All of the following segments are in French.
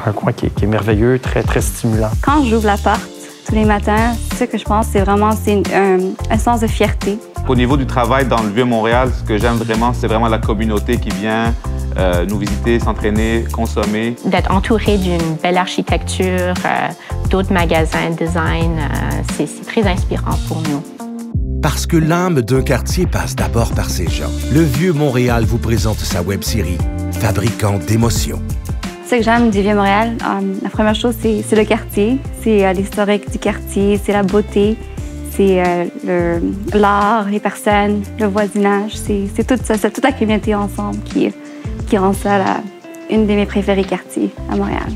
un coin qui est merveilleux, très, très stimulant. Quand j'ouvre la porte tous les matins, ce que je pense, c'est vraiment un sens de fierté. Au niveau du travail dans le Vieux-Montréal, ce que j'aime vraiment, c'est vraiment la communauté qui vient nous visiter, s'entraîner, consommer. D'être entouré d'une belle architecture, d'autres magasins de design, c'est très inspirant pour nous. Parce que l'âme d'un quartier passe d'abord par ses gens, le Vieux-Montréal vous présente sa web-série Fabricant d'émotions. Ce que j'aime du Vieux-Montréal, la première chose, c'est le quartier. C'est l'historique du quartier, c'est la beauté, c'est l'art, les personnes, le voisinage. C'est tout ça, c'est toute la communauté ensemble qui rend ça une de mes préférés quartiers à Montréal.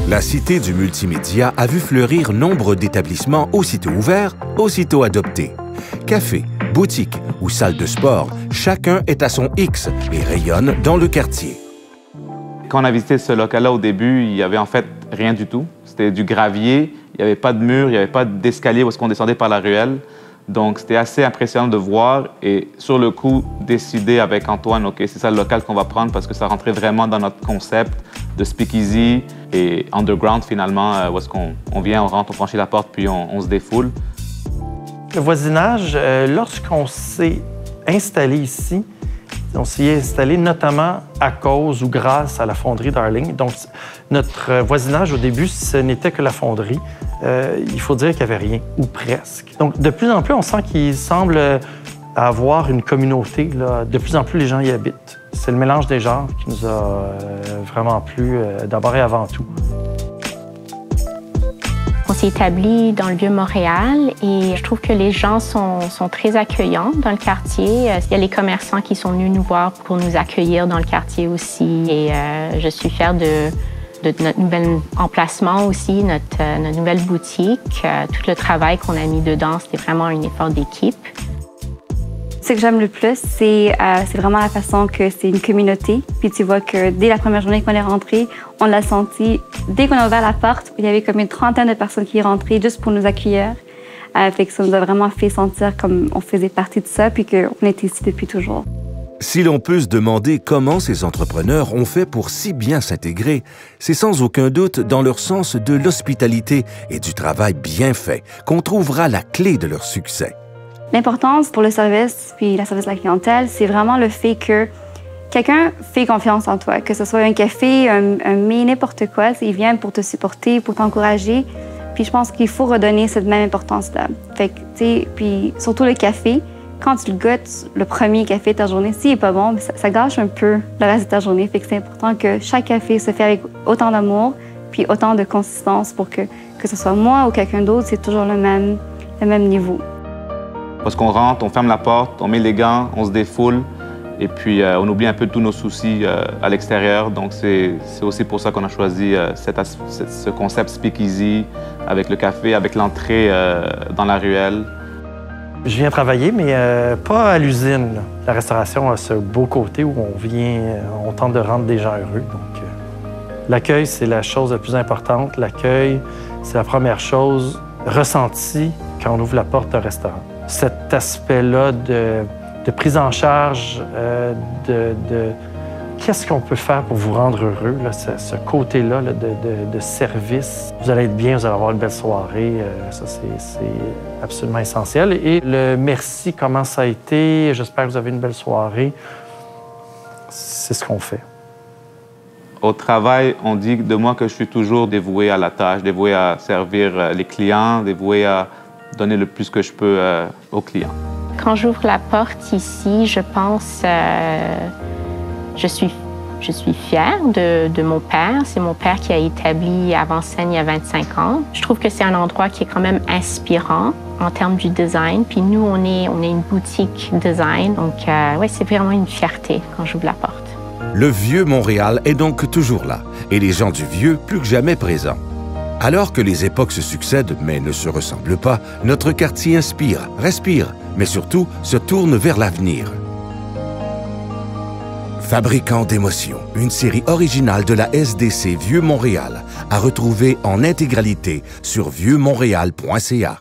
La cité du multimédia a vu fleurir nombre d'établissements aussitôt ouverts, aussitôt adoptés. Cafés, boutiques ou salles de sport, chacun est à son X et rayonne dans le quartier. Quand on a visité ce local-là au début, il n'y avait en fait rien du tout. C'était du gravier, il n'y avait pas de mur, il n'y avait pas d'escalier où est-ce qu'on descendait par la ruelle. Donc, c'était assez impressionnant de voir et, sur le coup, décider avec Antoine, OK, c'est ça le local qu'on va prendre parce que ça rentrait vraiment dans notre concept de speakeasy et underground, finalement, où est-ce qu'on vient, on rentre, on franchit la porte, puis on se défoule. Le voisinage, lorsqu'on s'est installé ici, on s'y est installé notamment à cause ou grâce à la fonderie Darling. Donc, notre voisinage, au début, ce n'était que la fonderie. Il faut dire qu'il n'y avait rien, ou presque. Donc, de plus en plus, on sent qu'il semble avoir une communauté. Là. De plus en plus, les gens y habitent. C'est le mélange des genres qui nous a vraiment plu d'abord et avant tout. On s'est établi dans le Vieux-Montréal et je trouve que les gens sont très accueillants dans le quartier. Il y a les commerçants qui sont venus nous voir pour nous accueillir dans le quartier aussi. Et je suis fière de notre nouvel emplacement aussi, notre nouvelle boutique. Tout le travail qu'on a mis dedans, c'était vraiment un effort d'équipe. Ce que j'aime le plus, c'est vraiment la façon que c'est une communauté. Puis tu vois que dès la première journée qu'on est rentré, on l'a senti. Dès qu'on a ouvert la porte, il y avait comme une trentaine de personnes qui rentraient juste pour nous accueillir. Fait que ça nous a vraiment fait sentir comme on faisait partie de ça, puis qu'on était ici depuis toujours. Si l'on peut se demander comment ces entrepreneurs ont fait pour si bien s'intégrer, c'est sans aucun doute dans leur sens de l'hospitalité et du travail bien fait qu'on trouvera la clé de leur succès. L'importance pour le service puis la service à la clientèle, c'est vraiment le fait que quelqu'un fait confiance en toi, que ce soit un café, un mais n'importe quoi, il vient pour te supporter, pour t'encourager. Puis je pense qu'il faut redonner cette même importance-là. Fait que, tu sais, puis surtout le café, quand tu le goûtes, le premier café de ta journée, s'il n'est pas bon, ça gâche un peu le reste de ta journée. Fait que c'est important que chaque café se fait avec autant d'amour puis autant de consistance pour que ce soit moi ou quelqu'un d'autre, c'est toujours le même niveau. Parce qu'on rentre, on ferme la porte, on met les gants, on se défoule et puis on oublie un peu tous nos soucis à l'extérieur. Donc c'est aussi pour ça qu'on a choisi ce concept speakeasy avec le café, avec l'entrée dans la ruelle. Je viens travailler, mais pas à l'usine. La restauration a ce beau côté où on tente de rendre des gens heureux. Donc, l'accueil, c'est la chose la plus importante. L'accueil, c'est la première chose ressentie quand on ouvre la porte d'un restaurant. Cet aspect-là de prise en charge, qu'est-ce qu'on peut faire pour vous rendre heureux, là, ce côté-là là, de service. Vous allez être bien, vous allez avoir une belle soirée, ça c'est absolument essentiel. Et le merci, comment ça a été, j'espère que vous avez une belle soirée, c'est ce qu'on fait. Au travail, on dit de moi que je suis toujours dévoué à la tâche, dévoué à servir les clients, dévoué à donner le plus que je peux aux clients. Quand j'ouvre la porte ici, je pense, je suis fière de mon père. C'est mon père qui a établi Avant-Scène il y a 25 ans. Je trouve que c'est un endroit qui est quand même inspirant en termes du design. Puis nous, on est une boutique design. Donc, ouais, c'est vraiment une fierté quand j'ouvre la porte. Le Vieux-Montréal est donc toujours là, et les gens du Vieux plus que jamais présents. Alors que les époques se succèdent mais ne se ressemblent pas, notre quartier inspire, respire, mais surtout se tourne vers l'avenir. Fabricant d'émotions, une série originale de la SDC Vieux-Montréal, à retrouver en intégralité sur vieuxmontréal.ca.